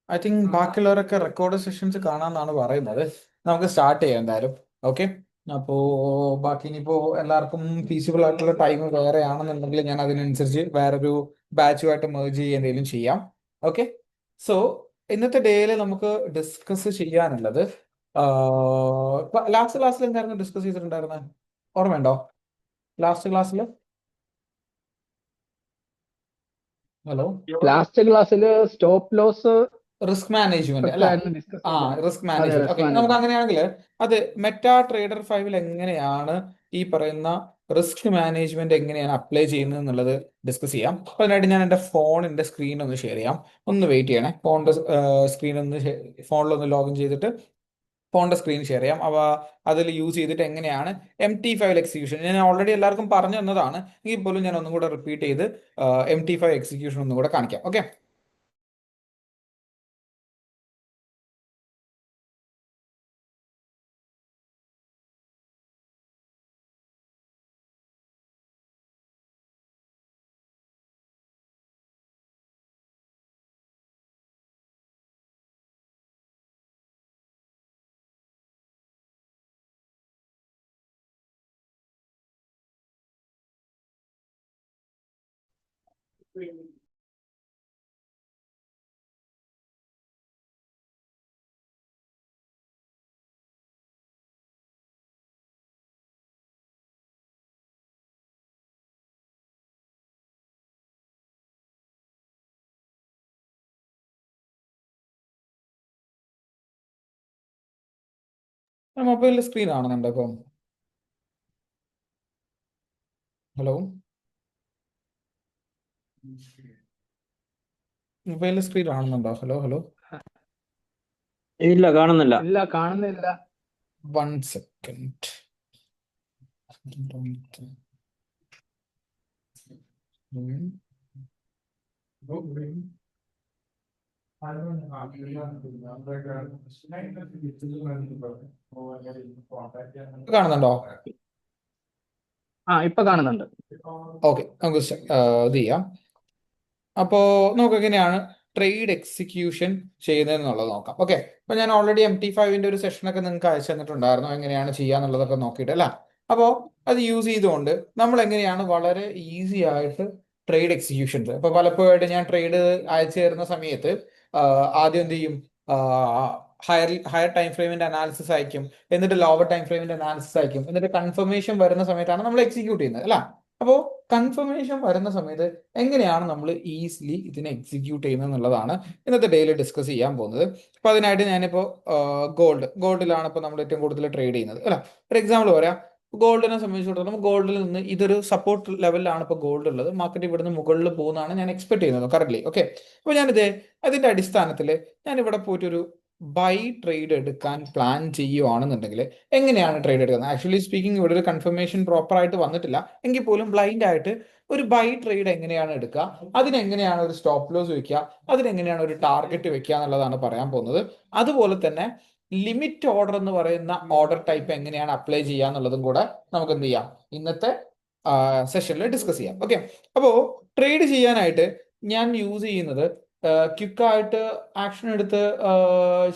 I think ബാക്കിയുള്ളവരൊക്കെ record sessions കാണാമെന്നാണ് പറയുന്നത്. നമുക്ക് സ്റ്റാർട്ട് ചെയ്യാം എന്തായാലും. ഓക്കെ. അപ്പോ ബാക്കി ഇനിയിപ്പോ എല്ലാവർക്കും ഫീസിബിൾ ആയിട്ടുള്ള ടൈം വേറെ ആണെന്നുണ്ടെങ്കിൽ ഞാൻ അതിനനുസരിച്ച് വേറൊരു ബാച്ചുമായിട്ട് മെർജ് ചെയ്യുക ചെയ്യാം. ഓക്കെ. സോ ഇന്നത്തെ ഡേയിൽ നമുക്ക് ഡിസ്കസ് ചെയ്യാനുള്ളത് ലാസ്റ്റ് ക്ലാസ്സിൽ എന്തായിരുന്നു ഡിസ്കസ് ചെയ്തിട്ടുണ്ടായിരുന്നത്? ഓർമ്മയുണ്ടോ ലാസ്റ്റ് ക്ലാസ്സിൽ? ഹലോ. ലാസ്റ്റ് ക്ലാസ്സിൽ സ്റ്റോപ്പ് ലോസ് റിസ്ക് മാനേജ്മെന്റ് ഒക്കെ അല്ല? ആയിരുന്നു ഡിസ്കസ് ആ, ചെയ്തത്. റിസ്ക് അതെ, മാനേജ്മെന്റ്. റിസ്ക് ഓക്കെ, നമുക്ക് മാനേജ്മെന്റ്. അങ്ങനെയാണെങ്കിൽ അത് മെറ്റാ ട്രേഡർ 5 എങ്ങനെയാണ് ഈ പറയുന്ന റിസ്ക് മാനേജ്മെന്റ് എങ്ങനെയാണ് അപ്ലൈ ചെയ്യുന്നത് എന്നുള്ളത് ഡിസ്കസ് ചെയ്യാം. അപ്പൊ അതിനായിട്ട് ഞാൻ എൻ്റെ ഫോണിന്റെ സ്ക്രീൻ ഒന്ന് ഷെയർ ചെയ്യാം. ഒന്ന് വെയിറ്റ് ചെയ്യണേ. ഫോണിന്റെ സ്ക്രീൻ ഒന്ന് ഫോണിലൊന്ന് ലോഗിൻ ചെയ്തിട്ട് ഫോണിന്റെ സ്ക്രീൻ ഷെയർ ചെയ്യാം. അവ അതിൽ യൂസ് ചെയ്തിട്ട് എങ്ങനെയാണ് MT5 എക്സിക്യൂഷൻ, ഞാൻ ഓൾറെഡി എല്ലാവർക്കും പറഞ്ഞു തന്നതാണ്, എങ്കിൽ പോലും ഞാൻ ഒന്നും കൂടെ റിപ്പീറ്റ് ചെയ്ത് MT5 എക്സിക്യൂഷൻ ഒന്നും കൂടെ കാണിക്കാം. ഓക്കെ. മൊബൈലിൽ സ്ക്രീൻ കാണുന്നുണ്ടോ ഇപ്പം? ഹലോ. മൊബൈലിൽ സ്ക്രീൻ കാണുന്നുണ്ടോ? Hello hello. ഇല്ല, കാണുന്നില്ല. ഇല്ല, കാണുന്നില്ല. 1 സെക്കൻഡ്. കാണുന്നുണ്ടോ? ഇപ്പൊ കാണുന്നുണ്ട്. ഓക്കെ, നമുക്ക് ഇത് ചെയ്യാം. അപ്പോ നമുക്ക് എങ്ങനെയാണ് ട്രേഡ് എക്സിക്യൂഷൻ ചെയ്യുന്നതെന്നുള്ളത് നോക്കാം. ഓക്കെ. അപ്പൊ ഞാൻ ഓൾറെഡി MT5 ഒരു സെഷനൊക്കെ നിങ്ങൾക്ക് അയച്ചു തന്നിട്ടുണ്ടായിരുന്നു, എങ്ങനെയാണ് ചെയ്യാന്നുള്ളതൊക്കെ നോക്കിയിട്ട് അല്ല. അപ്പോൾ അത് യൂസ് ചെയ്തുകൊണ്ട് നമ്മൾ എങ്ങനെയാണ് വളരെ ഈസി ആയിട്ട് ട്രേഡ് എക്സിക്യൂഷൻസ്, ഇപ്പൊ പലപ്പോഴായിട്ട് ഞാൻ ട്രേഡ് അയച്ചു തരുന്ന സമയത്ത് ആദ്യം എന്ത് ചെയ്യും, ഹയർ ടൈം ഫ്രെയിമിന്റെ അനാലിസിസ് അയക്കും, എന്നിട്ട് ലോവർ ടൈം ഫ്രെയിമിന്റെ അനാലിസിസ് അയക്കും, എന്നിട്ട് കൺഫർമേഷൻ വരുന്ന സമയത്താണ് നമ്മൾ എക്സിക്യൂട്ട് ചെയ്യുന്നത് അല്ല. അപ്പോൾ കൺഫർമേഷൻ വരുന്ന സമയത്ത് എങ്ങനെയാണ് നമ്മൾ ഈസിലി ഇതിനെ എക്സിക്യൂട്ട് ചെയ്യുന്നത് എന്നുള്ളതാണ് ഇന്നത്തെ ഡെയിലി ഡിസ്കസ് ചെയ്യാൻ പോകുന്നത്. അപ്പൊ അതിനായിട്ട് ഞാനിപ്പോൾ ഗോൾഡിലാണ് ഇപ്പോൾ നമ്മൾ ഏറ്റവും കൂടുതൽ ട്രേഡ് ചെയ്യുന്നത് അല്ല. ഒരു എക്സാമ്പിൾ പറയാം. ഗോൾഡിനെ സംബന്ധിച്ചിടത്തോളം ഗോൾഡിൽ നിന്ന് ഇതൊരു സപ്പോർട്ട് ലെവലിലാണ് ഇപ്പോൾ ഗോൾഡ് ഉള്ളത്. മാർക്കറ്റ് ഇവിടുന്ന് മുകളിൽ പോകുന്നതാണ് ഞാൻ എക്സ്പെക്ട് ചെയ്യുന്നത് കറന്റ്. ഓക്കെ. അപ്പോൾ ഞാനിത് അതിന്റെ അടിസ്ഥാനത്തിൽ ഞാൻ ഇവിടെ പോയിട്ട് ഒരു ബൈ ട്രേഡ് എടുക്കാൻ പ്ലാൻ ചെയ്യുവാണെന്നുണ്ടെങ്കിൽ എങ്ങനെയാണ് ട്രേഡ് എടുക്കുന്നത്? ആക്ച്വലി സ്പീക്കിംഗ് ഇവിടെ ഒരു കൺഫർമേഷൻ പ്രോപ്പർ ആയിട്ട് വന്നിട്ടില്ല, എങ്കിൽ പോലും ബ്ലൈൻഡ് ആയിട്ട് ഒരു ബൈ ട്രേഡ് എങ്ങനെയാണ് എടുക്കുക, അതിനെങ്ങനെയാണ് ഒരു സ്റ്റോപ്പ് ലോസ് വെക്കുക, അതിനെങ്ങനെയാണ് ഒരു ടാർഗറ്റ് വെക്കുക എന്നുള്ളതാണ് പറയാൻ പോകുന്നത്. അതുപോലെ തന്നെ ലിമിറ്റ് ഓർഡർ എന്ന് പറയുന്ന ഓർഡർ ടൈപ്പ് എങ്ങനെയാണ് അപ്ലൈ ചെയ്യുക എന്നുള്ളതും കൂടെ നമുക്ക് എന്ത് ചെയ്യാം, ഇന്നത്തെ സെഷനിൽ ഡിസ്കസ് ചെയ്യാം. ഓക്കെ. അപ്പോൾ ട്രേഡ് ചെയ്യാനായിട്ട് ഞാൻ യൂസ് ചെയ്യുന്നത് ക്വിക്കായിട്ട് ആക്ഷൻ എടുത്ത്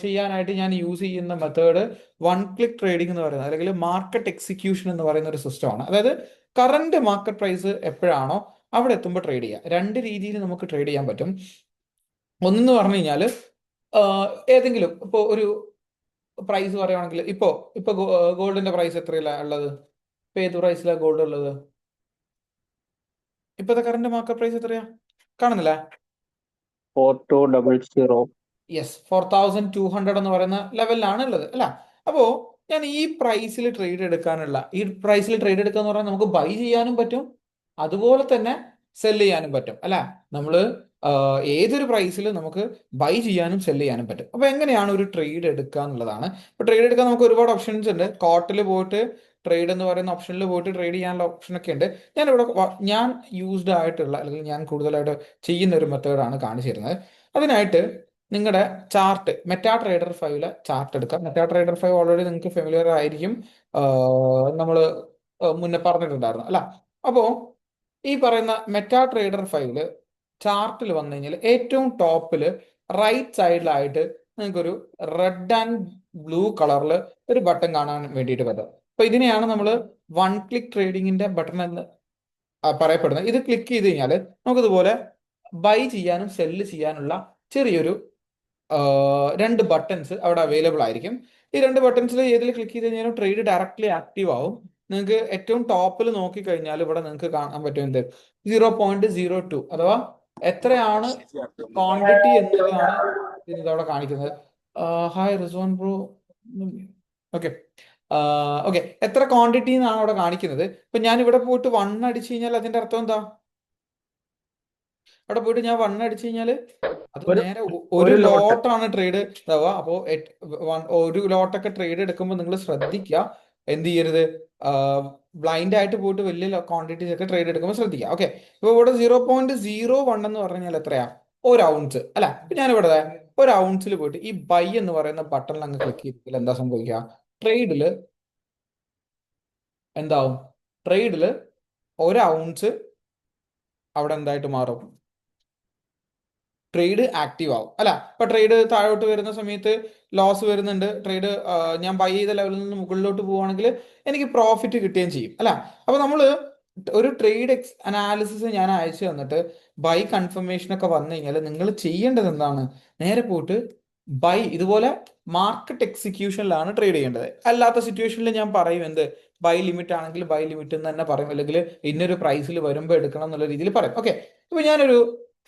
ചെയ്യാനായിട്ട് ഞാൻ യൂസ് ചെയ്യുന്ന മെത്തേഡ് വൺ ക്ലിക്ക് ട്രേഡിംഗ് എന്ന് പറയുന്നത്, അല്ലെങ്കിൽ മാർക്കറ്റ് എക്സിക്യൂഷൻ എന്ന് പറയുന്ന ഒരു സിസ്റ്റമാണ്. അതായത് കറന്റ് മാർക്കറ്റ് പ്രൈസ് എപ്പോഴാണോ അവിടെ എത്തുമ്പോൾ ട്രേഡ് ചെയ്യുക. രണ്ട് രീതിയിൽ നമുക്ക് ട്രേഡ് ചെയ്യാൻ പറ്റും. ഒന്നെന്ന് പറഞ്ഞു കഴിഞ്ഞാൽ ഏതെങ്കിലും ഇപ്പോൾ ഒരു പ്രൈസ് പറയുവാണെങ്കിൽ ഇപ്പോ ഇപ്പൊ ഗോൾഡിന്റെ പ്രൈസ് എത്രയല്ല ഉള്ളത്? ഇപ്പൊ ഏത് പ്രൈസിലാണ് ഗോൾഡ് ഉള്ളത്? ഇപ്പോഴത്തെ കറന്റ് മാർക്കറ്റ് പ്രൈസ് എത്രയാ കാണുന്നില്ല? 4200. യെസ്, 4200 എന്ന് പറയുന്ന ലെവലിലാണ് ഉള്ളത് അല്ല. അപ്പോ ഞാൻ ഈ പ്രൈസിൽ ട്രേഡ് എടുക്കാനുള്ള, ഈ പ്രൈസിൽ ട്രേഡ് എടുക്കുക എന്ന് പറഞ്ഞാൽ നമുക്ക് ബൈ ചെയ്യാനും പറ്റും, അതുപോലെ തന്നെ സെല് ചെയ്യാനും പറ്റും അല്ല. നമ്മള് ഏതൊരു പ്രൈസിൽ നമുക്ക് ബൈ ചെയ്യാനും സെല് ചെയ്യാനും പറ്റും. അപ്പൊ എങ്ങനെയാണ് ഒരു ട്രേഡ് എടുക്കുക എന്നുള്ളതാണ്. ഇപ്പൊ ട്രേഡ് എടുക്കാൻ നമുക്ക് ഒരുപാട് ഓപ്ഷൻസ് ഉണ്ട്. കോർട്ടിൽ പോയിട്ട് ട്രേഡ് എന്ന് പറയുന്ന ഓപ്ഷനിൽ പോയിട്ട് ട്രേഡ് ചെയ്യാനുള്ള ഓപ്ഷൻ ഒക്കെ ഉണ്ട്. ഞാനിവിടെ ഞാൻ യൂസ്ഡ് ആയിട്ടുള്ള, അല്ലെങ്കിൽ ഞാൻ കൂടുതലായിട്ട് ചെയ്യുന്ന ഒരു മെത്തേഡാണ് കാണിച്ചു തരുന്നത്. അതിനായിട്ട് നിങ്ങളുടെ ചാർട്ട് മെറ്റാ ട്രേഡർ 5 ചാർട്ട് എടുക്കാം. മെറ്റാ ട്രേഡർ 5 ഓൾറെഡി നിങ്ങൾക്ക് ഫെമിലിയർ ആയിരിക്കും, നമ്മൾ മുന്നേ പറഞ്ഞിട്ടുണ്ടായിരുന്നു അല്ല. അപ്പോ ഈ പറയുന്ന മെറ്റാ ട്രേഡർ 5 ചാർട്ടിൽ വന്നു കഴിഞ്ഞാൽ ഏറ്റവും ടോപ്പിൽ റൈറ്റ് സൈഡിലായിട്ട് നിങ്ങൾക്കൊരു റെഡ് ആൻഡ് ബ്ലൂ കളറിൽ ഒരു ബട്ടൺ കാണാൻ വേണ്ടിയിട്ട് പറ്റും. അപ്പൊ ഇതിനെയാണ് നമ്മൾ വൺ ക്ലിക്ക് ട്രേഡിങ്ങിന്റെ ബട്ടൺ എന്ന് പറയപ്പെടുന്നത്. ഇത് ക്ലിക്ക് ചെയ്ത് കഴിഞ്ഞാൽ നമുക്കിതുപോലെ ബൈ ചെയ്യാനും സെല്ല് ചെയ്യാനുള്ള ചെറിയൊരു രണ്ട് ബട്ടൺസ് അവിടെ അവൈലബിൾ ആയിരിക്കും. ഈ രണ്ട് ബട്ടൺസിൽ ഏതിൽ ക്ലിക്ക് ചെയ്ത് കഴിഞ്ഞാലും ട്രേഡ് ഡയറക്ട്ലി ആക്റ്റീവ് ആവും. നിങ്ങൾക്ക് ഏറ്റവും ടോപ്പിൽ നോക്കിക്കഴിഞ്ഞാൽ ഇവിടെ നിങ്ങൾക്ക് കാണാൻ പറ്റും എന്ത് 0.02 അഥവാ എത്രയാണ് ക്വാണ്ടിറ്റി എന്നുള്ളതാണ് ഇതവിടെ കാണിക്കുന്നത്. Hi Rizwan bro. Okay okay, എത്ര ക്വാണ്ടിറ്റി എന്നാണ് അവിടെ കാണിക്കുന്നത്. ഇപ്പൊ ഞാൻ ഇവിടെ പോയിട്ട് 1 അടിച്ചു കഴിഞ്ഞാൽ അതിന്റെ അർത്ഥം എന്താ? അവിടെ പോയിട്ട് ഞാൻ 1 അടിച്ചു കഴിഞ്ഞാൽ അത് ഒരു നേരെ ഒരു ഒരു ലോട്ട് ലോട്ടാണ് ട്രേഡ് ഇതാവുക. അപ്പോ ഒരു ലോട്ടൊക്കെ ട്രേഡ് എടുക്കുമ്പോൾ നിങ്ങൾ ശ്രദ്ധിക്കുക, എന്ത് ചെയ്യരുത്, ബ്ലൈൻഡ് ആയിട്ട് പോയിട്ട് വലിയ ക്വാണ്ടിറ്റീസ് ഒക്കെ ട്രേഡ് എടുക്കുമ്പോൾ ശ്രദ്ധിക്കുക. ഓക്കെ, ഇപ്പൊ ഇവിടെ 0.01 എന്ന് പറഞ്ഞു കഴിഞ്ഞാൽ എത്രയാ? ഒരു ഔൺസ് അല്ല. ഇപ്പൊ ഞാനിവിടെ ഒരു ഔൺസിൽ പോയിട്ട് ഈ ബൈ എന്ന് പറയുന്ന ബട്ടണിൽ അങ്ങ് ക്ലിക്ക് ചെയ്താൽ എന്താ സംഭവിക്കുക? ട്രേഡില് എന്താവും? ട്രേഡില് ഒരു ഔൺസ് അവിടെ എന്തായിട്ട് മാറും? ട്രേഡ് ആക്റ്റീവ് ആവും അല്ല. ഇപ്പൊ ട്രേഡ് താഴോട്ട് വരുന്ന സമയത്ത് ലോസ് വരുന്നുണ്ട്, ട്രേഡ് ഞാൻ ബൈ ചെയ്ത ലെവലിൽ നിന്ന് മുകളിലോട്ട് പോവുകയാണെങ്കിൽ എനിക്ക് പ്രോഫിറ്റ് കിട്ടുകയും ചെയ്യും അല്ല. അപ്പൊ നമ്മള് ഒരു ട്രേഡ് അനാലിസിസ് ഞാൻ അയച്ചു തന്നിട്ട് ബൈ കൺഫർമേഷൻ ഒക്കെ വന്നു കഴിഞ്ഞാൽ നിങ്ങൾ ചെയ്യേണ്ടത് എന്താണ്? നേരെ പോയിട്ട് ബൈ ഇതുപോലെ മാർക്കറ്റ് എക്സിക്യൂഷനിലാണ് ട്രേഡ് ചെയ്യേണ്ടത്. അല്ലാത്ത സിറ്റുവേഷനിൽ ഞാൻ പറയും എന്ത്, ബൈ ലിമിറ്റ് ആണെങ്കിൽ ബൈ ലിമിറ്റ് എന്ന് തന്നെ പറയും, അല്ലെങ്കിൽ ഇന്നൊരു പ്രൈസിൽ വരുമ്പോൾ എടുക്കണം എന്നുള്ള രീതിയിൽ പറയും. ഓക്കെ, ഇപ്പൊ ഞാനൊരു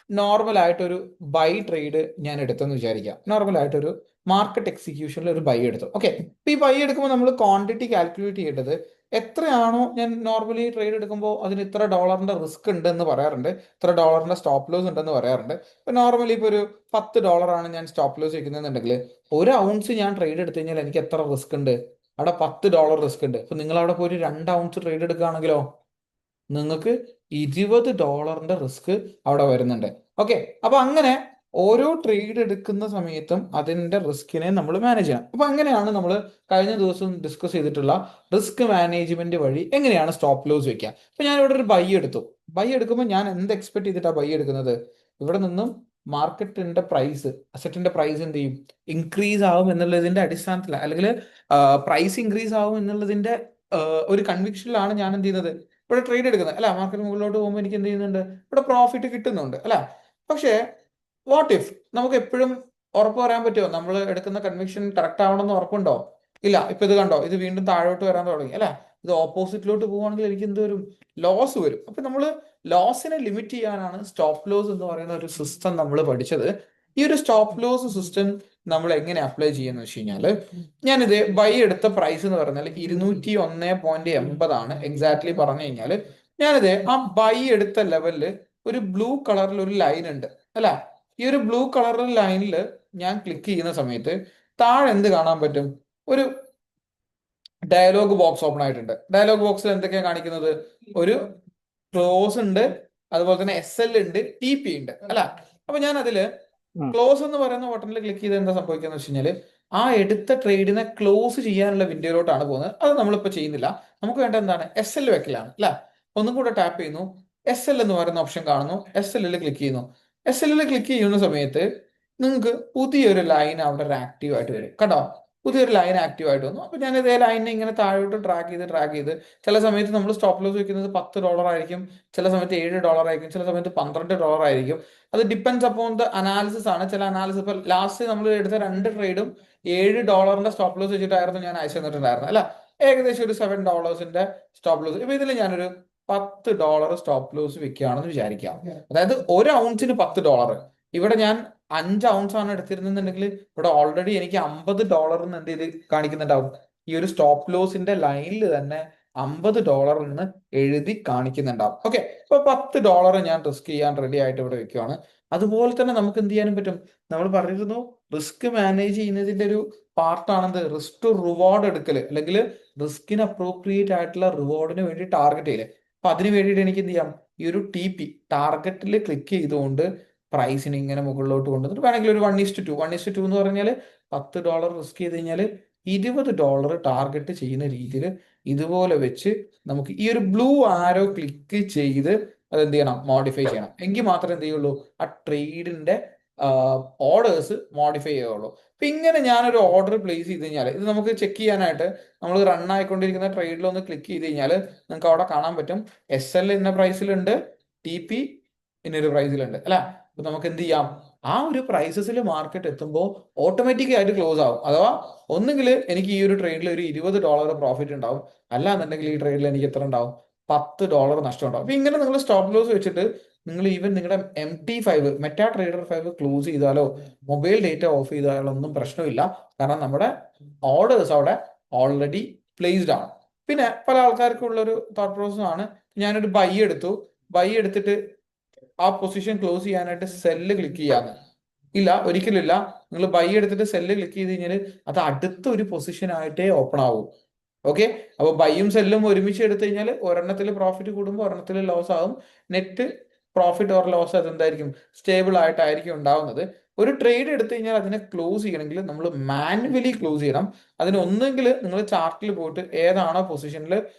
നോർമൽ ആയിട്ടൊരു ബൈ ട്രേഡ് ഞാൻ എടുത്തെന്ന് വിചാരിക്കാം. നോർമൽ ആയിട്ടൊരു മാർക്കറ്റ് എക്സിക്യൂഷനിൽ ഒരു ബൈ എടുത്തു. ഓക്കെ, ഇപ്പൊ ഈ ബൈ എടുക്കുമ്പോൾ നമ്മൾ ക്വാണ്ടിറ്റി കാൽക്കുലേറ്റ് ചെയ്യേണ്ടത് എത്രയാണോ. ഞാൻ നോർമലി ട്രേഡ് എടുക്കുമ്പോൾ അതിന് ഇത്ര ഡോളറിന്റെ റിസ്ക് ഉണ്ടെന്ന് പറയാറുണ്ട്, ഇത്ര ഡോളറിന്റെ സ്റ്റോപ്പ് ലോസ് ഉണ്ടെന്ന് പറയാറുണ്ട്. ഇപ്പൊ നോർമലി ഇപ്പൊ ഒരു $10 ഞാൻ സ്റ്റോപ്പ് ലോസ് വെക്കുന്നുണ്ടെങ്കിൽ ഒരു ഔൺസ് ഞാൻ ട്രേഡ് എടുത്തു കഴിഞ്ഞാൽ എനിക്ക് എത്ര റിസ്ക് ഉണ്ട്? അവിടെ $10 റിസ്ക് ഉണ്ട്. ഇപ്പൊ നിങ്ങൾ അവിടെ പോയി ഒരു 2 ഔൺസ് ട്രേഡ് എടുക്കുകയാണെങ്കിലോ നിങ്ങൾക്ക് $20 റിസ്ക് അവിടെ വരുന്നുണ്ട്. ഓക്കെ, അപ്പൊ അങ്ങനെ ഓരോ ട്രേഡ് എടുക്കുന്ന സമയത്തും അതിന്റെ റിസ്കിനെ നമ്മൾ മാനേജ് ചെയ്യണം. അപ്പൊ അങ്ങനെയാണ് നമ്മൾ കഴിഞ്ഞ ദിവസം ഡിസ്കസ് ചെയ്തിട്ടുള്ള റിസ്ക് മാനേജ്മെന്റ് വഴി എങ്ങനെയാണ് സ്റ്റോപ്പ് ലോസ് വെക്കുക. അപ്പൊ ഞാൻ ഇവിടെ ഒരു ബൈ എടുത്തു. ബൈ എടുക്കുമ്പോൾ ഞാൻ എന്ത് എക്സ്പെക്ട് ചെയ്തിട്ടാണ് ബൈ എടുക്കുന്നത്? ഇവിടെ നിന്നും മാർക്കറ്റിന്റെ പ്രൈസ്, അസറ്റിന്റെ പ്രൈസ് എന്ത് ചെയ്യും? ഇൻക്രീസ് ആവും എന്നുള്ളതിന്റെ അടിസ്ഥാനത്തിൽ, അല്ലെങ്കിൽ പ്രൈസ് ഇൻക്രീസ് ആവും എന്നുള്ളതിന്റെ ഒരു കൺവിക്ഷനിലാണ് ഞാൻ എന്ത് ചെയ്യുന്നത്, ഇവിടെ ട്രേഡ് എടുക്കുന്നത് അല്ല. മാർക്കറ്റ് മുകളിലോട്ട് പോകുമ്പോൾ എനിക്ക് എന്ത് ചെയ്യുന്നുണ്ട്? ഇവിടെ പ്രോഫിറ്റ് കിട്ടുന്നുണ്ട് അല്ല. പക്ഷേ വാട്ട് ഇഫ് നമുക്ക് എപ്പോഴും ഉറപ്പ് പറയാൻ പറ്റുമോ നമ്മൾ എടുക്കുന്ന കൺവിക്ഷൻ കറക്റ്റ് ആവണമെന്ന് ഉറപ്പുണ്ടോ? ഇല്ല. ഇപ്പൊ ഇത് കണ്ടോ, ഇത് വീണ്ടും താഴോട്ട് വരാൻ തുടങ്ങി അല്ല. ഇത് ഓപ്പോസിറ്റിലോട്ട് പോവുകയാണെങ്കിൽ എനിക്ക് എന്ത് വരും? ലോസ് വരും. അപ്പൊ നമ്മൾ ലോസിനെ ലിമിറ്റ് ചെയ്യാനാണ് സ്റ്റോപ്പ് ലോസ് എന്ന് പറയുന്ന ഒരു സിസ്റ്റം നമ്മൾ പഠിച്ചത്. ഈ ഒരു സ്റ്റോപ്പ് ലോസ് സിസ്റ്റം നമ്മൾ എങ്ങനെ അപ്ലൈ ചെയ്യുന്ന വെച്ച് കഴിഞ്ഞാല്, ഞാനിത് ബൈ എടുത്ത പ്രൈസ് എന്ന് പറഞ്ഞാൽ 201.80 എക്സാക്ട്ലി പറഞ്ഞു കഴിഞ്ഞാൽ, ഞാനിത് ആ ബൈ എടുത്ത ലെവലില് ഒരു ബ്ലൂ കളറിൽ ഒരു ലൈൻ ഉണ്ട് അല്ല. ഈ ഒരു ബ്ലൂ കളറിൽ ലൈനിൽ ഞാൻ ക്ലിക്ക് ചെയ്യുന്ന സമയത്ത് താഴെ എന്ത് കാണാൻ പറ്റും? ഒരു ഡയലോഗ് ബോക്സ് ഓപ്പൺ ആയിട്ടുണ്ട്. ഡയലോഗ് ബോക്സിൽ എന്തൊക്കെയാണ് കാണിക്കുന്നത്? ഒരു ക്ലോസ് ഉണ്ട്, അതുപോലെ തന്നെ SL ഉണ്ട്, TP ഉണ്ട് അല്ല. അപ്പൊ ഞാൻ അതില് ക്ലോസ് എന്ന് പറയുന്ന ബട്ടണിൽ ക്ലിക്ക് ചെയ്ത് എന്താ സംഭവിക്കുക വെച്ച് കഴിഞ്ഞാൽ, ആ എടുത്ത ട്രേഡിനെ ക്ലോസ് ചെയ്യാനുള്ള വിൻഡോയിലോട്ടാണ് പോകുന്നത്. അത് നമ്മളിപ്പോൾ ചെയ്യുന്നില്ല. നമുക്ക് വേണ്ട എന്താണ്? SL വെക്കലാണ് അല്ല. ഒന്നും കൂടെ ടാപ്പ് ചെയ്യുന്നു, SL എന്ന് പറയുന്ന ഓപ്ഷൻ കാണുന്നു, SL ക്ലിക്ക് ചെയ്യുന്നു. SL ക്ലിക്ക് ചെയ്യുന്ന സമയത്ത് നിങ്ങൾക്ക് പുതിയൊരു ലൈൻ അവിടെ ആക്റ്റീവ് ആയിട്ട് വരും. കണ്ടോ, പുതിയൊരു ലൈൻ ആക്റ്റീവ് ആയിട്ട് വന്നു. അപ്പൊ ഞാൻ ഇതേ ലൈനിനെ ഇങ്ങനെ താഴോട്ട് ട്രാക്ക് ചെയ്ത് ചില സമയത്ത് നമ്മൾ സ്റ്റോപ്പ് ലോസ് വെക്കുന്നത് $10 ആയിരിക്കും, ചില സമയത്ത് $7 ആയിരിക്കും, ചില സമയത്ത് $12 ആയിരിക്കും. അത് ഡിപ്പെൻസ് അപ്പോൺ ദ അനാലിസിസ് ആണ്. ചില അനാലിസിസ് ഇപ്പൊ ലാസ്റ്റ് നമ്മൾ എടുത്ത 2 ട്രേഡും $7 സ്റ്റോപ്പ് ലോസ് വെച്ചിട്ടായിരുന്നു ഞാൻ അയച്ചു തന്നിട്ടുണ്ടായിരുന്നത് അല്ല. ഏകദേശം ഒരു $7 സ്റ്റോപ്പ് ലോസ്. ഇപ്പൊ ഇതിൽ ഞാനൊരു $10 സ്റ്റോപ്പ് ലോസ് വെക്കുകയാണെന്ന് വിചാരിക്കാം. അതായത് ഒരു ഔൺസിന് $10. ഇവിടെ ഞാൻ 5 ഔൺസ് ആണ് എടുത്തിരുന്നുണ്ടെങ്കിൽ ഇവിടെ ഓൾറെഡി എനിക്ക് $50 എന്ത് ചെയ്ത് കാണിക്കുന്നുണ്ടാവും? ഈ ഒരു സ്റ്റോപ്പ് ലോസിന്റെ ലൈനിൽ തന്നെ $50 എന്ന് എഴുതി കാണിക്കുന്നുണ്ടാവും. ഓക്കെ, ഇപ്പൊ $10 ഞാൻ റിസ്ക് ചെയ്യാൻ റെഡി ആയിട്ട് ഇവിടെ വെക്കുകയാണ്. അതുപോലെ തന്നെ നമുക്ക് എന്ത് ചെയ്യാനും പറ്റും? നമ്മൾ പറഞ്ഞിരുന്നു റിസ്ക് മാനേജ് ചെയ്യുന്നതിന്റെ ഒരു പാർട്ടാണെന്ത്? റിസ്ക് ടു റിവാർഡ് എടുക്കല്, അല്ലെങ്കിൽ റിസ്കിന് അപ്രോപ്രിയേറ്റ് ആയിട്ടുള്ള റിവാർഡിന് വേണ്ടി ടാർഗറ്റ് ചെയ്യല്. അപ്പൊ അതിന് വേണ്ടിയിട്ട് എനിക്ക് എന്ത് ചെയ്യാം? ഈ ഒരു TP ടാർഗറ്റിൽ ക്ലിക്ക് ചെയ്തുകൊണ്ട് പ്രൈസിന് ഇങ്ങനെ മുകളിലോട്ട് കൊണ്ടുവന്നിട്ട് വേണമെങ്കിൽ ഒരു 1:2 എന്ന് പറഞ്ഞാൽ $10 റിസ്ക് ചെയ്ത് കഴിഞ്ഞാൽ $20 ടാർഗറ്റ് ചെയ്യുന്ന രീതിയിൽ ഇതുപോലെ വെച്ച് നമുക്ക് ഈ ഒരു ബ്ലൂ ആരോ ക്ലിക്ക് ചെയ്ത് അത് എന്ത് ചെയ്യണം? മോഡിഫൈ ചെയ്യണം. എങ്കിൽ മാത്രമേ എന്ത് ചെയ്യുള്ളൂ? ആ ട്രേഡിന്റെ ഓർഡേഴ്സ് മോഡിഫൈ ചെയ്യുള്ളൂ. അപ്പൊ ഇങ്ങനെ ഞാനൊരു ഓർഡർ പ്ലേസ് ചെയ്ത് കഴിഞ്ഞാൽ ഇത് നമുക്ക് ചെക്ക് ചെയ്യാനായിട്ട് നമ്മൾ റൺ ആയിക്കൊണ്ടിരിക്കുന്ന ട്രേഡിൽ ഒന്ന് ക്ലിക്ക് ചെയ്ത് കഴിഞ്ഞാൽ നിങ്ങൾക്ക് അവിടെ കാണാൻ പറ്റും SL ഇന്ന പ്രൈസിലുണ്ട്, TP ഇന്നൊരു പ്രൈസിലുണ്ട് അല്ല. അപ്പൊ നമുക്ക് എന്ത് ചെയ്യാം, ആ ഒരു പ്രൈസസിൽ മാർക്കറ്റ് എത്തുമ്പോൾ ഓട്ടോമാറ്റിക് ആയിട്ട് ക്ലോസ് ആവും. അഥവാ ഒന്നുകിൽ എനിക്ക് ഈ ഒരു ട്രേഡിൽ ഒരു $20 പ്രോഫിറ്റ് ഉണ്ടാവും, അല്ലാന്നുണ്ടെങ്കിൽ ഈ ട്രേഡിൽ എനിക്ക് എത്ര ഉണ്ടാവും, $10 നഷ്ടം ഉണ്ടാവും. അപ്പൊ ഇങ്ങനെ നിങ്ങൾ സ്റ്റോപ്പ് ലോസ് വെച്ചിട്ട് നിങ്ങൾ ഈവൻ നിങ്ങളുടെ MT5 മെറ്റാ ട്രേഡർ 5 ക്ലോസ് ചെയ്താലോ മൊബൈൽ ഡേറ്റ ഓഫ് ചെയ്താലോ ഒന്നും പ്രശ്നമില്ല. കാരണം നമ്മുടെ ഓർഡേഴ്സ് അവിടെ ഓൾറെഡി പ്ലേസ്ഡ് ആണ്. പിന്നെ പല ആൾക്കാർക്കും ഉള്ളൊരു തോട്ട് പ്രോസസ് ആണ്, ഞാനൊരു ബൈ എടുത്തു, ബൈ എടുത്തിട്ട് ആ പൊസിഷൻ ക്ലോസ് ചെയ്യാനായിട്ട് സെല്ല് ക്ലിക്ക് ചെയ്യാന്ന്. ഇല്ല, ഒരിക്കലും ഇല്ല. നിങ്ങൾ ബൈ എടുത്തിട്ട് സെല്ല് ക്ലിക്ക് ചെയ്ത് കഴിഞ്ഞാൽ അത് അടുത്ത ഒരു പൊസിഷൻ ആയിട്ടേ ഓപ്പൺ ആവും. ഓക്കെ, അപ്പൊ ബൈയും സെല്ലും ഒരുമിച്ച് എടുത്തു കഴിഞ്ഞാൽ ഒരെണ്ണത്തിൽ പ്രോഫിറ്റ് കൂടുമ്പോൾ ഒരെണ്ണത്തിൽ ലോസ് ആവും. നെറ്റ് പ്രോഫിറ്റ് ഓർ ലോസ് അതെന്തായിരിക്കും, സ്റ്റേബിൾ ആയിട്ടായിരിക്കും ഉണ്ടാവുന്നത്. ഒരു ട്രേഡ് എടുത്തു കഴിഞ്ഞാൽ അതിനെ ക്ലോസ് ചെയ്യണമെങ്കിൽ നമ്മൾ മാനുവലി ക്ലോസ് ചെയ്യണം. അതിന് ഒന്നെങ്കിൽ നിങ്ങൾ ചാർട്ടിൽ പോയിട്ട് ഏതാണോ പൊസിഷനിൽ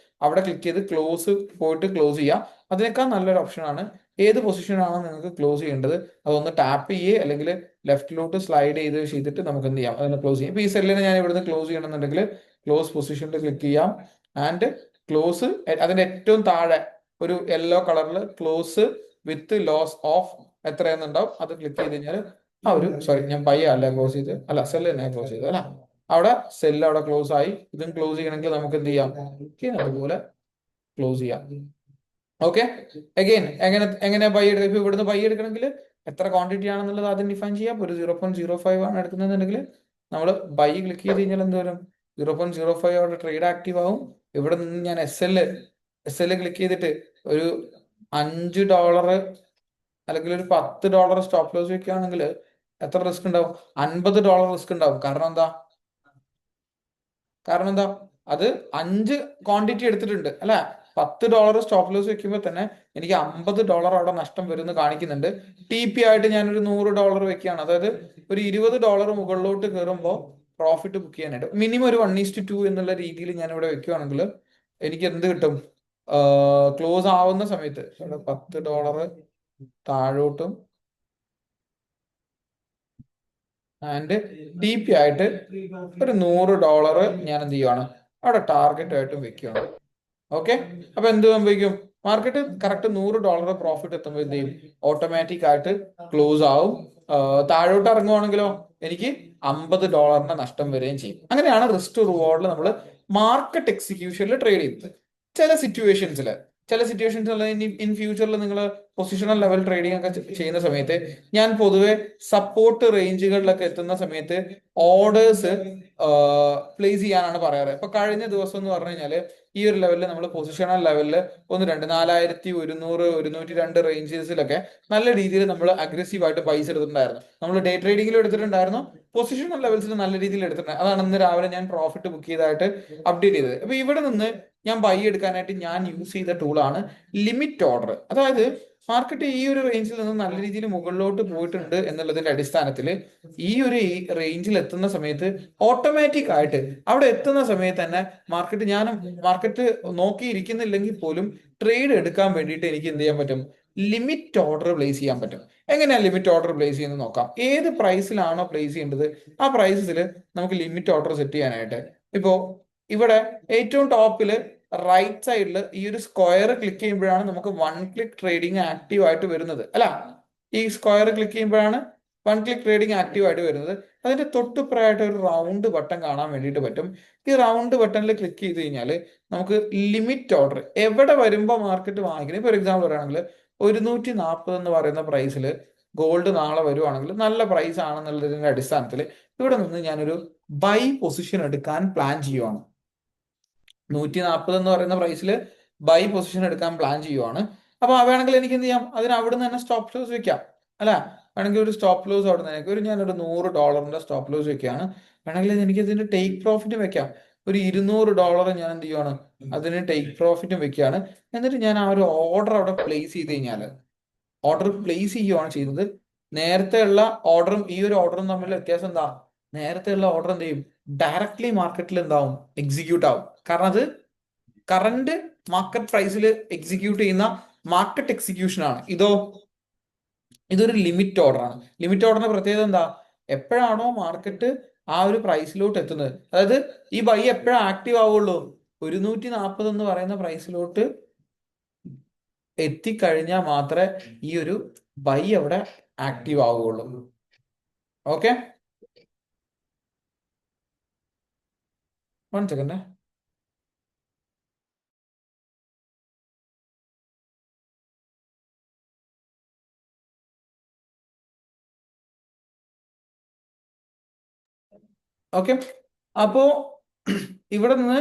അവിടെ ക്ലിക്ക് ചെയ്ത് ക്ലോസ് പോയിട്ട് ക്ലോസ് ചെയ്യാം. അതിനേക്കാൾ നല്ലൊരു ഓപ്ഷനാണ് ഏത് പൊസിഷനാണോ നിങ്ങൾക്ക് ക്ലോസ് ചെയ്യേണ്ടത് അതൊന്ന് ടാപ്പ് ചെയ്യേ അല്ലെങ്കിൽ ലെഫ്റ്റിലോട്ട് സ്ലൈഡ് ചെയ്തിട്ട് നമുക്ക് എന്ത് ചെയ്യാം, അതിനെ ക്ലോസ് ചെയ്യാം. ഇപ്പൊ ഈ സെല്ലിനെ ഞാൻ ഇവിടുന്ന് ക്ലോസ് ചെയ്യണമെന്നുണ്ടെങ്കിൽ ക്ലോസ് പൊസിഷനിൽ ക്ലിക്ക് ചെയ്യാം ആൻഡ് ക്ലോസ്. അതിന്റെ ഏറ്റവും താഴെ ഒരു യെല്ലോ കളറിൽ ക്ലോസ് വിത്ത് ലോസ് ഓഫ് എത്രയെന്നുണ്ടാവും, അത് ക്ലിക്ക് ചെയ്ത് കഴിഞ്ഞാൽ ആ ഒരു സോറി ഞാൻ ബൈ അല്ല ക്ലോസ് ചെയ്ത്, അല്ല സെല്ല് തന്നെ ക്ലോസ് ചെയ്തു അല്ല, അവിടെ സെല്ല് അവിടെ ക്ലോസ് ആയി. ഇതും ക്ലോസ് ചെയ്യണമെങ്കിൽ നമുക്ക് എന്ത് ചെയ്യാം, അതുപോലെ ക്ലോസ് ചെയ്യാം. ഓക്കെ, അഗെയിൻ എങ്ങനെ ബൈ എടുക്കുക, ഇപ്പൊ ഇവിടുന്ന് ബൈ എടുക്കണമെങ്കിൽ എത്ര ക്വാണ്ടിറ്റി ആണെന്നുള്ളത് ആദ്യം ഡിഫൈൻ ചെയ്യാം. ഒരു 0.05 ആണ് എടുക്കുന്നതെന്നുണ്ടെങ്കിൽ നമ്മൾ ബൈ ക്ലിക്ക് ചെയ്ത് കഴിഞ്ഞാൽ എന്ത് വരും, 0.05 അവിടെ ട്രേഡ് ആക്റ്റീവ് ആവും. ഇവിടെ നിന്ന് ഞാൻ എസ് എൽ ക്ലിക്ക് ചെയ്തിട്ട് ഒരു $5 അല്ലെങ്കിൽ ഒരു $10 സ്റ്റോപ്പ് ലോസ് വെക്കുകയാണെങ്കിൽ എത്ര റിസ്ക് ഉണ്ടാവും, $50 റിസ്ക് ഉണ്ടാവും. കാരണം എന്താ, അത് 5 ക്വാണ്ടിറ്റി എടുത്തിട്ടുണ്ട് അല്ലെ. $10 സ്റ്റോപ്പ് ലോസ് വെക്കുമ്പോൾ തന്നെ എനിക്ക് $50 അവിടെ നഷ്ടം വരുമെന്ന് കാണിക്കുന്നുണ്ട്. TP ആയിട്ട് ഞാനൊരു $100 വെക്കുകയാണ്, അതായത് ഒരു $20 മുകളിലോട്ട് കയറുമ്പോൾ പ്രോഫിറ്റ് ബുക്ക് ചെയ്യാനായിട്ട് മിനിമം ഒരു 1:2 എന്നുള്ള രീതിയിൽ ഞാൻ ഇവിടെ വെക്കുകയാണെങ്കിൽ എനിക്ക് എന്ത് കിട്ടും, ക്ലോസ് ആവുന്ന സമയത്ത് ഇവിടെ $10 താഴോട്ടും ആൻഡ് TP ആയിട്ട് ഒരു $100 ഞാൻ എന്ത് ചെയ്യുവാണ് അവിടെ ടാർഗറ്റ് ആയിട്ടും വെക്കുകയാണ്. ഓക്കെ, അപ്പൊ എന്ത് സംഭവിക്കും, മാർക്കറ്റ് കറക്റ്റ് $100 പ്രോഫിറ്റ് എത്തുമ്പോൾ എന്ത് ചെയ്യും, ഓട്ടോമാറ്റിക് ആയിട്ട് ക്ലോസ് ആവും. താഴോട്ട് ഇറങ്ങുവാണെങ്കിലോ എനിക്ക് $50 നഷ്ടം വരികയും ചെയ്യും. അങ്ങനെയാണ് റിസ്ക് ടു റിവാർഡിൽ നമ്മൾ മാർക്കറ്റ് എക്സിക്യൂഷനിൽ ട്രേഡ് ചെയ്യുന്നത്. ചില സിറ്റുവേഷൻസിൽ ഇൻ ഫ്യൂച്ചറിൽ നിങ്ങൾ പൊസിഷണൽ ലെവൽ ട്രേഡിംഗ് ഒക്കെ ചെയ്യുന്ന സമയത്ത് ഞാൻ പൊതുവെ സപ്പോർട്ട് റേഞ്ചുകളിലൊക്കെ എത്തുന്ന സമയത്ത് ഓർഡേഴ്സ് പ്ലേസ് ചെയ്യാനാണ് പറയാറ്. ഇപ്പൊ കഴിഞ്ഞ ദിവസം എന്ന് പറഞ്ഞു കഴിഞ്ഞാൽ ഈ ഒരു ലെവലിൽ നമ്മൾ പൊസിഷണൽ ലെവലിൽ 4100 102 റേഞ്ചസിലൊക്കെ നല്ല രീതിയിൽ നമ്മൾ അഗ്രസീവ് ആയിട്ട് പൈസ എടുത്തിട്ടുണ്ടായിരുന്നു. നമ്മൾ ഡേ ട്രേഡിംഗിലും എടുത്തിട്ടുണ്ടായിരുന്നു, പൊസിഷണൽ ലെവൽസിൽ നല്ല രീതിയിൽ എടുത്തിട്ടുണ്ട്. അതാണ് ഇന്ന് രാവിലെ ഞാൻ പ്രോഫിറ്റ് ബുക്ക് ചെയ്തതായിട്ട് അപ്ഡേറ്റ് ചെയ്തത്. അപ്പൊ ഇവിടെ നിന്ന് ഞാൻ ബൈ എടുക്കാനായിട്ട് ഞാൻ യൂസ് ചെയ്ത ടൂളാണ് ലിമിറ്റ് ഓർഡർ. അതായത് മാർക്കറ്റ് ഈ ഒരു റേഞ്ചിൽ നിന്ന് നല്ല രീതിയിൽ മുകളിലോട്ട് പോയിട്ടുണ്ട് എന്നുള്ളതിന്റെ അടിസ്ഥാനത്തിൽ ഈ ഒരു റേഞ്ചിൽ എത്തുന്ന സമയത്ത് ഓട്ടോമാറ്റിക് ആയിട്ട് അവിടെ എത്തുന്ന സമയത്ത് തന്നെ മാർക്കറ്റ് നോക്കിയിരിക്കുന്നില്ലെങ്കിൽ പോലും ട്രേഡ് എടുക്കാൻ വേണ്ടിയിട്ട് എനിക്ക് എന്ത് ചെയ്യാൻ പറ്റും, ലിമിറ്റ് ഓർഡർ പ്ലേസ് ചെയ്യാൻ പറ്റും. എങ്ങനെയാണ് ലിമിറ്റ് ഓർഡർ പ്ലേസ് ചെയ്യുന്നത് നോക്കാം. ഏത് പ്രൈസിലാണോ പ്ലേസ് ചെയ്യേണ്ടത് ആ പ്രൈസിൽ നമുക്ക് ലിമിറ്റ് ഓർഡർ സെറ്റ് ചെയ്യാനായിട്ട് ഇപ്പോ ഇവിടെ ഏറ്റവും ടോപ്പില് റൈറ്റ് സൈഡിൽ ഈ ഒരു സ്ക്വയർ ക്ലിക്ക് ചെയ്യുമ്പോഴാണ് നമുക്ക് 1 ക്ലിക്ക് ട്രേഡിംഗ് ആക്റ്റീവ് ആയിട്ട് വരുന്നത് അല്ല. ഈ സ്ക്വയർ ക്ലിക്ക് ചെയ്യുമ്പോഴാണ് 1 ക്ലിക്ക് ട്രേഡിംഗ് ആക്റ്റീവ് ആയിട്ട് വരുന്നത്. അതിന്റെ തൊട്ടുപ്രായിട്ട് ഒരു റൗണ്ട് ബട്ടൺ കാണാൻ വേണ്ടിയിട്ട് പറ്റും. ഈ റൗണ്ട് ബട്ടണിൽ ക്ലിക്ക് ചെയ്ത് കഴിഞ്ഞാൽ നമുക്ക് ലിമിറ്റ് ഓർഡർ എവിടെ വരുമ്പോൾ മാർക്കറ്റ് വാങ്ങിക്കുന്നത്. ഫോർ എക്സാമ്പിൾ പറയുകയാണെങ്കിൽ 140 എന്ന് പറയുന്ന പ്രൈസിൽ ഗോൾഡ് നാളെ വരുവാണെങ്കിൽ നല്ല പ്രൈസ് ആണെന്നുള്ളതിന്റെ അടിസ്ഥാനത്തിൽ ഇവിടെ നിന്ന് ഞാനൊരു ബൈ പൊസിഷൻ എടുക്കാൻ പ്ലാൻ ചെയ്യുവാണ്. 140 എന്ന് പറയുന്ന പ്രൈസിൽ ബൈ പൊസിഷൻ എടുക്കാൻ പ്ലാൻ ചെയ്യുവാണ്. അപ്പൊ വേണമെങ്കിൽ എനിക്ക് എന്ത് ചെയ്യാം, അതിന് അവിടെ നിന്ന് തന്നെ സ്റ്റോപ്പ് ലോസ് വെക്കാം അല്ല. വേണമെങ്കിൽ ഒരു സ്റ്റോപ്പ് ലോസ് അവിടെ നിന്ന് ഞാനൊരു $100 സ്റ്റോപ്പ് ലോസ് വെക്കുകയാണ്. വേണമെങ്കിൽ എനിക്ക് ഇതിന്റെ ടേക്ക് പ്രോഫിറ്റും വെക്കാം. ഒരു $200 ഞാൻ എന്ത് ചെയ്യുവാണ്, അതിന് ടേക്ക് പ്രോഫിറ്റും വെക്കുകയാണ്. എന്നിട്ട് ഞാൻ ആ ഒരു ഓർഡർ അവിടെ പ്ലേസ് ചെയ്ത് കഴിഞ്ഞാൽ ഓർഡർ പ്ലേസ് ചെയ്യുകയാണ് ചെയ്യുന്നത്. നേരത്തെ ഉള്ള ഓർഡറും ഈ ഒരു ഓർഡറും തമ്മിലുള്ള വ്യത്യാസം എന്താ, നേരത്തെ ഉള്ള ഓർഡർ എന്ത് ചെയ്യും, ഡയറക്ട്ലി മാർക്കറ്റിൽ എന്താവും, എക്സിക്യൂട്ട് ആവും. കാരണം അത് കറന്റ് മാർക്കറ്റ് പ്രൈസിൽ എക്സിക്യൂട്ട് ചെയ്യുന്ന മാർക്കറ്റ് എക്സിക്യൂഷൻ ആണ്. ഇതൊരു ലിമിറ്റ് ഓർഡർ ആണ്. ലിമിറ്റ് ഓർഡറിന്റെ പ്രത്യേകത എന്താ? എപ്പോഴാണോ മാർക്കറ്റ് ആ ഒരു പ്രൈസിലോട്ട് എത്തുന്നത്, അതായത് ഈ ബൈ എപ്പോഴാണ് ആക്റ്റീവ് ആവുള്ളൂ? 140 എന്ന് പറയുന്ന പ്രൈസിലോട്ട് എത്തിക്കഴിഞ്ഞാൽ മാത്രമേ ഈ ഒരു ബൈ അവിടെ ആക്റ്റീവ് ആവുകയുള്ളൂ. Okay, 1 second. ഓക്കെ, അപ്പോ ഇവിടെ നിന്ന്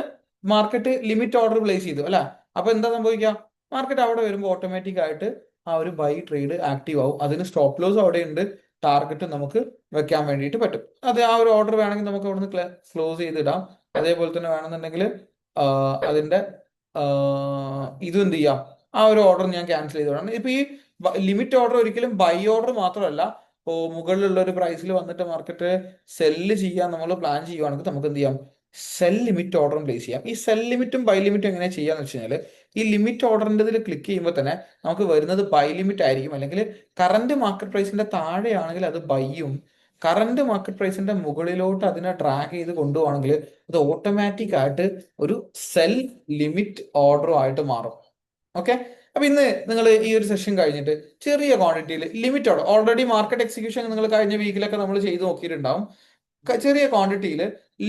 മാർക്കറ്റ് ലിമിറ്റ് ഓർഡർ പ്ലേസ് ചെയ്തു അല്ല. അപ്പൊ എന്താ സംഭവിക്കുക? മാർക്കറ്റ് അവിടെ വരുമ്പോൾ ഓട്ടോമാറ്റിക് ആയിട്ട് ആ ഒരു ബൈ ട്രേഡ് ആക്റ്റീവ് ആവും. അതിന് സ്റ്റോപ്പ് ലോസ് അവിടെ ഉണ്ട്, ടാർഗറ്റ് നമുക്ക് വെക്കാൻ വേണ്ടിയിട്ട് പറ്റും. അത് ആ ഒരു ഓർഡർ വേണമെങ്കിൽ നമുക്ക് അവിടുന്ന് ക്ലോസ് ചെയ്തിടാം. അതേപോലെ തന്നെ വേണമെന്നുണ്ടെങ്കിൽ അതിന്റെ ഇതും എന്ത് ചെയ്യാം, ആ ഒരു ഓർഡർ ഞാൻ ക്യാൻസൽ ചെയ്തോളാം. ഇപ്പൊ ഈ ലിമിറ്റ് ഓർഡർ ഒരിക്കലും ബൈ ഓർഡർ മാത്രമല്ല. ഇപ്പോൾ മുകളിലുള്ള ഒരു പ്രൈസിൽ വന്നിട്ട് മാർക്കറ്റ് സെല്ല് ചെയ്യാൻ നമ്മൾ പ്ലാൻ ചെയ്യുവാണെങ്കിൽ നമുക്ക് എന്ത് ചെയ്യാം, സെൽ ലിമിറ്റ് ഓർഡറും പ്ലേസ് ചെയ്യാം. ഈ സെൽ ലിമിറ്റും ബൈ ലിമിറ്റും എങ്ങനെ ചെയ്യാന്ന് വെച്ച് കഴിഞ്ഞാൽ, ഈ ലിമിറ്റ് ഓർഡറിൻ്റെ ഇതിൽ ക്ലിക്ക് ചെയ്യുമ്പോൾ തന്നെ നമുക്ക് വരുന്നത് ബൈ ലിമിറ്റ് ആയിരിക്കും. അല്ലെങ്കിൽ കറന്റ് മാർക്കറ്റ് പ്രൈസിന്റെ താഴെയാണെങ്കിൽ അത് ബൈയും, കറന്റ് മാർക്കറ്റ് പ്രൈസിന്റെ മുകളിലോട്ട് അതിനെ ഡ്രാഗ് ചെയ്ത് കൊണ്ടുപോകണമെങ്കിൽ അത് ഓട്ടോമാറ്റിക് ആയിട്ട് ഒരു സെൽ ലിമിറ്റ് ഓർഡറും ആയിട്ട് മാറും. ഓക്കെ, അപ്പൊ ഇന്ന് നിങ്ങൾ ഈ ഒരു സെഷൻ കഴിഞ്ഞിട്ട് ചെറിയ ക്വാണ്ടിറ്റിയിൽ limit order, already market execution നിങ്ങൾ കഴിഞ്ഞ വീക്കിലൊക്കെ നമ്മൾ ചെയ്ത് നോക്കിയിട്ടുണ്ടാവും. ചെറിയ ക്വാണ്ടിറ്റിയിൽ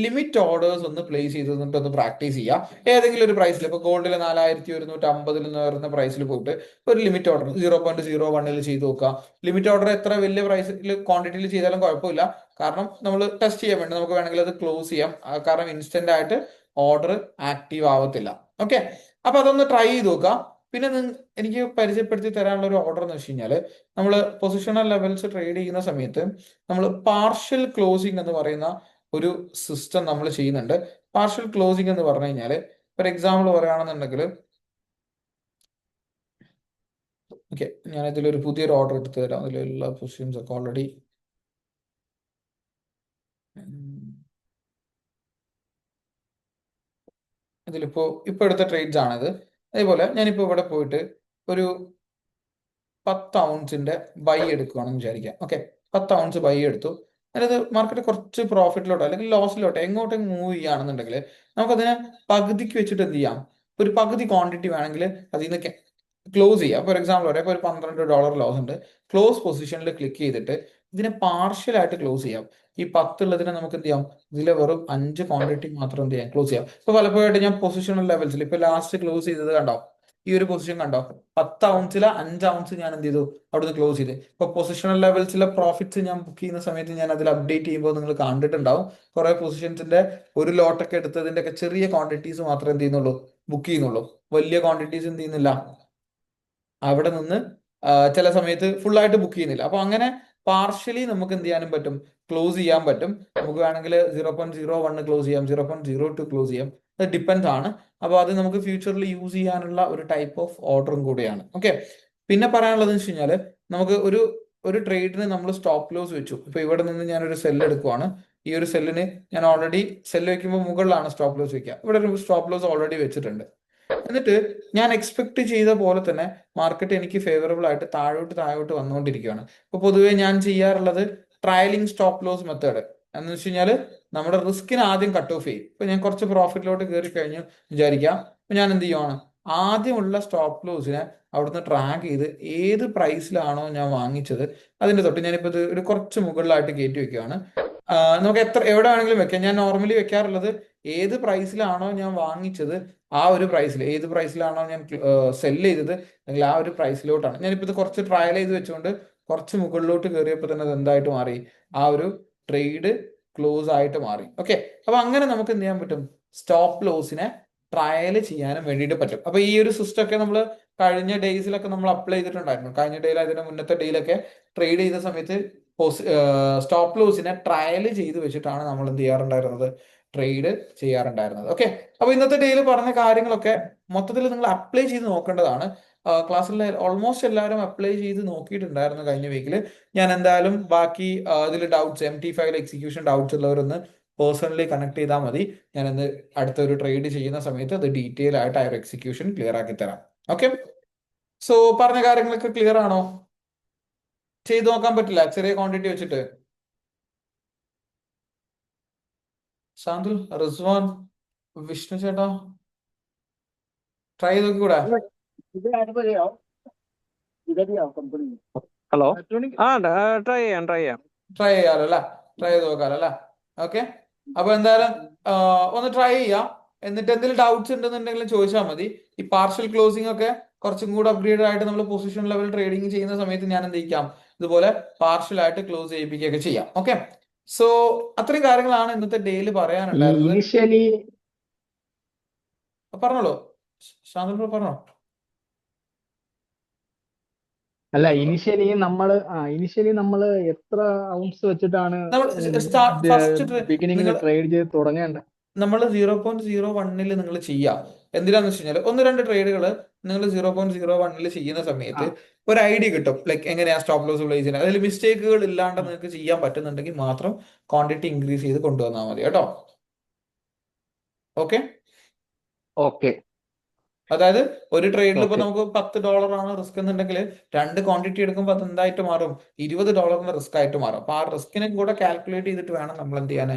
ലിമിറ്റ് ഓർഡേഴ്സ് ഒന്ന് പ്ലേസ് ചെയ്തിട്ട് ഒന്ന് പ്രാക്ടീസ് ചെയ്യുക. ഏതെങ്കിലും ഒരു പ്രൈസിൽ, ഇപ്പൊ ഗോൾഡിൽ 4150 എന്ന് പറയുന്ന പ്രൈസിൽ പോയിട്ട് ഒരു ലിമിറ്റ് ഓർഡർ 0.01 ചെയ്ത് നോക്കുക. ലിമിറ്റ് ഓർഡർ എത്ര വലിയ പ്രൈസിൽ ക്വാണ്ടിറ്റിയിൽ ചെയ്താലും കുഴപ്പമില്ല, കാരണം നമ്മൾ ടെസ്റ്റ് ചെയ്യാൻ വേണ്ടി നമുക്ക് വേണമെങ്കിൽ അത് ക്ലോസ് ചെയ്യാം. കാരണം ഇൻസ്റ്റന്റ് ആയിട്ട് ഓർഡർ ആക്റ്റീവ് ആവത്തില്ല. ഓക്കെ, അപ്പൊ അതൊന്ന് ട്രൈ ചെയ്ത് നോക്കുക. പിന്നെ എനിക്ക് പരിചയപ്പെടുത്തി തരാനുള്ള ഒരു ഓർഡർ എന്ന് വെച്ച് കഴിഞ്ഞാൽ, നമ്മൾ പൊസിഷണൽ ലെവൽസ് ട്രേഡ് ചെയ്യുന്ന സമയത്ത് നമ്മൾ പാർഷ്യൽ ക്ലോസിംഗ് എന്ന് പറയുന്ന ഒരു സിസ്റ്റം നമ്മൾ ചെയ്യുന്നുണ്ട്. പാർഷ്യൽ ക്ലോസിംഗ് എന്ന് പറഞ്ഞു കഴിഞ്ഞാൽ, ഫോർ എക്സാമ്പിൾ പറയുകയാണെന്നുണ്ടെങ്കിൽ, ഓക്കെ, ഞാൻ ഇതിലൊരു പുതിയൊരു ഓർഡർ എടുത്തു തരാം. അതിലുള്ള പൊസിഷൻസ് ഒക്കെ ഓൾറെഡി ഇപ്പൊ എടുത്ത ട്രേഡ്സ് ആണിത്. അതേപോലെ ഞാനിപ്പോ ഇവിടെ പോയിട്ട് ഒരു 10 ഔൺസിന്റെ ബൈ എടുക്കുകയാണെന്ന് വിചാരിക്കാം. ഓക്കെ, 10 ഔൺസ് ബൈ എടുത്തു. അതായത് മാർക്കറ്റ് കുറച്ച് പ്രോഫിറ്റിലോട്ടോ അല്ലെങ്കിൽ ലോസിലോട്ടോ എങ്ങോട്ടും മൂവ് ചെയ്യുകയാണെന്നുണ്ടെങ്കിൽ നമുക്കതിനെ പകുതിക്ക് വെച്ചിട്ട് എന്ത് ചെയ്യാം, ഒരു പകുതി ക്വാണ്ടിറ്റി വേണമെങ്കിൽ അതിൽ നിന്ന് ക്ലോസ് ചെയ്യാം. ഫോർ എക്സാമ്പിൾ പറയാം, ഇപ്പോൾ ഒരു $12 ലോസ് ഉണ്ട്. ക്ലോസ് പൊസിഷനിൽ ക്ലിക്ക് ചെയ്തിട്ട് ഇതിനെ പാർഷ്യൽ ആയിട്ട് ക്ലോസ് ചെയ്യാം. ഈ 10 ഉള്ളതിനെ നമുക്ക് എന്ത് ചെയ്യാം, ഇതിലെ വെറും 5 ക്വാണ്ടിറ്റി മാത്രം എന്ത് ചെയ്യാം, ക്ലോസ് ചെയ്യാം. ഇപ്പൊ പലപ്പോഴായിട്ട് ഞാൻ പൊസിഷണൽ ലെവൽസിൽ ഇപ്പൊ ലാസ്റ്റ് ക്ലോസ് ചെയ്തത് കണ്ടോ, ഈ ഒരു പൊസിഷൻ കണ്ടോ, 10 ഔൺസിലെ 5 ഔൺസ് ഞാൻ എന്ത് ചെയ്തു, അവിടുന്ന് ക്ലോസ് ചെയ്ത്. ഇപ്പൊ പൊസിഷണൽ ലെവൽസിലെ പ്രോഫിറ്റ്സ് ഞാൻ ബുക്ക് ചെയ്യുന്ന സമയത്ത് ഞാൻ അതിൽ അപ്ഡേറ്റ് ചെയ്യുമ്പോൾ നിങ്ങൾ കണ്ടിട്ടുണ്ടാവും, കുറെ പൊസിഷൻസിന്റെ ഒരു ലോട്ടൊക്കെ എടുത്തതിന്റെ ഒക്കെ ചെറിയ ക്വാണ്ടിറ്റീസ് മാത്രമേ എന്ത് ചെയ്യുന്നുള്ളൂ, ബുക്ക് ചെയ്യുന്നുള്ളൂ. വലിയ ക്വാണ്ടിറ്റീസ് എന്ത് ചെയ്യുന്നില്ല, അവിടെ നിന്ന് ചില സമയത്ത് ഫുൾ ആയിട്ട് ബുക്ക് ചെയ്യുന്നില്ല. അപ്പൊ അങ്ങനെ പാർഷ്യലി നമുക്ക് എന്ത് ചെയ്യാനും പറ്റും, ക്ലോസ് ചെയ്യാൻ പറ്റും. നമുക്ക് വേണമെങ്കിൽ 0.01 ക്ലോസ് ചെയ്യാം, 0.02 ക്ലോസ് ചെയ്യാം. അത് ഡിപ്പെൻഡ് ആണ്. അപ്പൊ അത് നമുക്ക് ഫ്യൂച്ചറിൽ യൂസ് ചെയ്യാനുള്ള ഒരു ടൈപ്പ് ഓഫ് ഓർഡറും കൂടിയാണ്. ഓക്കെ, പിന്നെ പറയാനുള്ളത് വെച്ച് കഴിഞ്ഞാൽ, നമുക്ക് ഒരു ട്രേഡിന് നമ്മൾ സ്റ്റോപ്പ് ലോസ് വെച്ചു. ഇപ്പൊ ഇവിടെ നിന്ന് ഞാനൊരു സെല്ല് എടുക്കുവാണ്. ഈ ഒരു സെല്ലിന് ഞാൻ ഓൾറെഡി സെല്ല് വെക്കുമ്പോൾ മുകളിലാണ് സ്റ്റോപ്പ് ലോസ് വെക്കുക. ഇവിടെ ഒരു സ്റ്റോപ്പ് ലോസ് ഓൾറെഡി വെച്ചിട്ടുണ്ട്. എന്നിട്ട് ഞാൻ എക്സ്പെക്ട് ചെയ്ത പോലെ തന്നെ മാർക്കറ്റ് എനിക്ക് ഫേവറബിൾ ആയിട്ട് താഴോട്ട് വന്നുകൊണ്ടിരിക്കുകയാണ്. ഇപ്പൊ പൊതുവെ ഞാൻ ചെയ്യാറുള്ളത് ട്രയലിംഗ് സ്റ്റോപ്പ് ലോസ് മെത്തേഡ് എന്ന് വെച്ച് കഴിഞ്ഞാൽ, നമ്മുടെ റിസ്കിന് ആദ്യം കട്ട് ഓഫ് ചെയ്യും. ഇപ്പൊ ഞാൻ കുറച്ച് പ്രോഫിറ്റിലോട്ട് കയറി കഴിഞ്ഞു വിചാരിക്കാം, അപ്പൊ ഞാൻ എന്ത് ചെയ്യുവാണ്, ആദ്യമുള്ള സ്റ്റോപ്പ് ലോസിനെ അവിടുന്ന് ട്രാക്ക് ചെയ്ത് ഏത് പ്രൈസിലാണോ ഞാൻ വാങ്ങിച്ചത് അതിന്റെ തൊട്ട് ഞാനിപ്പോ ഇത് ഒരു കുറച്ച് മുകളിലായിട്ട് കയറ്റി വെക്കുകയാണ്. നമുക്ക് എവിടെ വേണമെങ്കിലും വെക്കാം. ഞാൻ നോർമലി വെക്കാറുള്ളത് ഏത് പ്രൈസിലാണോ ഞാൻ വാങ്ങിച്ചത് ആ ഒരു പ്രൈസിൽ, ഏത് പ്രൈസിലാണോ ഞാൻ സെല് ചെയ്തത് അല്ലെങ്കിൽ ആ ഒരു പ്രൈസിലോട്ടാണ്. ഞാനിപ്പോ ഇത് കുറച്ച് ട്രയൽ ചെയ്ത് വെച്ചുകൊണ്ട് കുറച്ച് മുകളിലോട്ട് കയറിയപ്പോൾ തന്നെ അത് എന്തായിട്ട് മാറി, ആ ഒരു ട്രേഡ് ക്ലോസ് ആയിട്ട് മാറി. ഓക്കെ, അപ്പൊ അങ്ങനെ നമുക്ക് എന്ത് ചെയ്യാൻ പറ്റും, സ്റ്റോപ്പ് ലോസിനെ ട്രയൽ ചെയ്യാനും വേണ്ടിയിട്ട് പറ്റും. അപ്പൊ ഈ ഒരു സിസ്റ്റം ഒക്കെ നമ്മൾ കഴിഞ്ഞ ഡേയ്സിലൊക്കെ നമ്മൾ അപ്ലൈ ചെയ്തിട്ടുണ്ടായിരുന്നു. കഴിഞ്ഞ ഡേയിൽ അതിന്റെ മുന്നത്തെ ഡേയിലൊക്കെ ട്രേഡ് ചെയ്ത സമയത്ത് സ്റ്റോപ്പ് ലോസിനെ ട്രയൽ ചെയ്ത് വെച്ചിട്ടാണ് നമ്മൾ എന്ത് ചെയ്യാറുണ്ടായിരുന്നത്, ട്രേഡ് ചെയ്യാറുണ്ടായിരുന്നത്. ഓക്കെ, അപ്പൊ ഇന്നത്തെ ഡേയിൽ പറഞ്ഞ കാര്യങ്ങളൊക്കെ മൊത്തത്തിൽ നിങ്ങൾ അപ്ലൈ ചെയ്ത് നോക്കേണ്ടതാണ്. ക്ലാസ്സിൽ ഓൾമോസ്റ്റ് എല്ലാവരും അപ്ലൈ ചെയ്ത് നോക്കിയിട്ടുണ്ടായിരുന്നു കഴിഞ്ഞ വീക്കിൽ. ഞാൻ എന്തായാലും ബാക്കി ഇതിൽ ഡൗട്ട്സ്, MT5 എക്സിക്യൂഷൻ ഡൗട്ട്സ് ഉള്ളവരൊന്ന് പേഴ്സണലി കണക്ട് ചെയ്താൽ മതി. ഞാൻ ഇന്ന് അടുത്തൊരു ട്രേഡ് ചെയ്യുന്ന സമയത്ത് അത് ഡീറ്റെയിൽ ആയിട്ട് ആ ഒരു എക്സിക്യൂഷൻ ക്ലിയർ ആക്കി തരാം. ഓക്കെ, സോ പറഞ്ഞ കാര്യങ്ങളൊക്കെ ക്ലിയർ ആണോ? ചെയ്ത് നോക്കാൻ പറ്റില്ല ചെറിയ ക്വാണ്ടിറ്റി വെച്ചിട്ട്? ശാന്തുൽ, റിസ്വാൻ, വിഷ്ണു ചേട്ടാ, ട്രൈ ചെയ്ത് നോക്കിക്കൂടെ? ഹലോ. ട്രൈ ചെയ്യാം ട്രൈ ചെയ്യാലോ അല്ലേ? ട്രൈ ചെയ്ത് നോക്കാലോ അല്ലേ? ഓക്കെ. അപ്പൊ എന്തായാലും ഒന്ന് ട്രൈ ചെയ്യാം. എന്നിട്ട് എന്തെങ്കിലും ഡൗട്ട്സ് ഉണ്ടെന്നുണ്ടെങ്കിലും ചോദിച്ചാൽ മതി. ഈ പാർഷ്യൽ ക്ലോസിംഗ് ഒക്കെ കുറച്ചും കൂടെ അപ്ഗ്രേഡ് ആയിട്ട് നമ്മൾ പൊസിഷൻ ലെവൽ ട്രേഡിംഗ് ചെയ്യുന്ന സമയത്ത് ഞാൻ എന്ത് ചെയ്യിക്കാം, ഇതുപോലെ പാർഷ്യൽ ആയിട്ട് ക്ലോസ് ചെയ്യിപ്പിക്കുകയൊക്കെ ചെയ്യാം. ഓക്കെ. സോ അത്രയും കാര്യങ്ങളാണ് ഇന്നത്തെ ഡേയിൽ ഈ പറയാനുണ്ടായിരുന്നത്. ഇനിഷ്യലി പറഞ്ഞോളൂ ശാന്തുൽ ബ്രോ, പറഞ്ഞോ. അല്ല ഇനിഷ്യലി നമ്മള് എത്ര ഔൺസ് വെച്ചിട്ടാണ് നമ്മൾ ഫസ്റ്റ് ബിഗിനിങ്ങിൽ നിങ്ങൾ ട്രേഡ് ചെയ്ത് തുടങ്ങേണ്ടത്? നമ്മൾ 0.01 നിങ്ങൾ ചെയ്യാം. എന്തിനാന്ന് വെച്ച് കഴിഞ്ഞാൽ 1-2 ട്രേഡുകൾ നിങ്ങൾ 0.01 ചെയ്യുന്ന സമയത്ത് ഒരു ഐഡിയ കിട്ടും, ലൈക്ക് എങ്ങനെയാ സ്റ്റോപ്പ് ലോസ് പ്ലേസ് ചെയ്യുന്നത്. അതിൽ മിസ്റ്റേക്കുകൾ ഇല്ലാണ്ട് നിങ്ങൾക്ക് ചെയ്യാൻ പറ്റുന്നുണ്ടെങ്കിൽ മാത്രം ക്വാണ്ടിറ്റി ഇൻക്രീസ് ചെയ്ത് കൊണ്ടുവന്നാൽ മതി കേട്ടോ. ഓക്കെ. ഓക്കെ. അതായത് ഒരു ട്രേഡിൽ ഇപ്പൊ Okay. നമുക്ക് $10 ആണ് റിസ്ക് എന്നുണ്ടെങ്കിൽ 2 ക്വാണ്ടിറ്റി എടുക്കുമ്പോൾ അത് എന്തായിട്ട് മാറും, $20 റിസ്ക് ആയിട്ട് മാറും. അപ്പൊ ആ റിസ്കിനെ കൂടെ കാൽക്കുലേറ്റ് ചെയ്തിട്ട് വേണം നമ്മൾ എന്ത് ചെയ്യാൻ,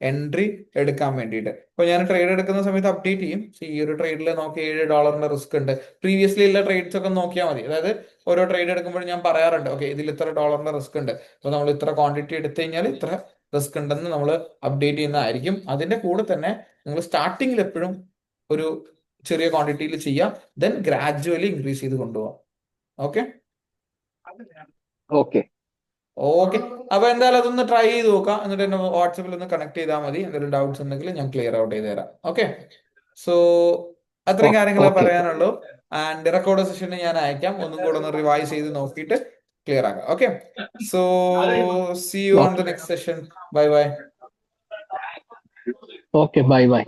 എൻട്രി എടുക്കാൻ വേണ്ടിയിട്ട്. ഇപ്പൊ ഞാൻ ട്രേഡ് എടുക്കുന്ന സമയത്ത് അപ്ഡേറ്റ് ചെയ്യും. ഈ ഒരു ട്രേഡിൽ നമുക്ക് $7 റിസ്ക് ഉണ്ട്. പ്രീവിയസ്ലി ഉള്ള ട്രേഡ്സ് ഒക്കെ നോക്കിയാൽ മതി. അതായത് ഓരോ ട്രേഡ് എടുക്കുമ്പോൾ ഞാൻ പറയാറുണ്ട്, ഓക്കെ ഇതിൽ ഇത്ര ഡോളറിന്റെ റിസ്ക് ഉണ്ട്, അപ്പൊ നമ്മൾ ഇത്ര ക്വാണ്ടിറ്റി എടുത്തു കഴിഞ്ഞാൽ ഇത്ര റിസ്ക് ഉണ്ടെന്ന് നമ്മൾ അപ്ഡേറ്റ് ചെയ്യുന്നതായിരിക്കും. അതിന്റെ കൂടെ തന്നെ നിങ്ങൾ സ്റ്റാർട്ടിങ്ങിൽ എപ്പോഴും ഒരു ചെറിയ ക്വാണ്ടിറ്റിയിൽ ചെയ്യാം, ദെൻ ഗ്രാജുവലി ഇൻക്രീസ് ചെയ്ത് കൊണ്ടുപോകാം. ഓക്കെ. ഓക്കെ. ഓക്കെ. അപ്പൊ എന്തായാലും അതൊന്ന് ട്രൈ ചെയ്ത് നോക്കാം. എന്നിട്ട് എന്നെ വാട്സപ്പിൽ ഒന്ന് കണക്ട് ചെയ്താൽ മതി. എന്തെങ്കിലും ഡൗട്ട്സ് ഉണ്ടെങ്കിൽ ഞാൻ ക്ലിയർ ഔട്ട് ചെയ്ത് തരാം. ഓക്കെ. സോ അത്രയും കാര്യങ്ങളെ Okay. പറയാനുള്ളൂ. ആൻഡ് റെക്കോർഡ് സെഷന് ഞാൻ അയക്കാം. ഒന്നും കൂടെ ഒന്ന് റിവൈസ് ചെയ്ത് നോക്കിയിട്ട് ക്ലിയർ ആക്കാം. Okay. So C you on the next session. Bye bye. Okay. Bye.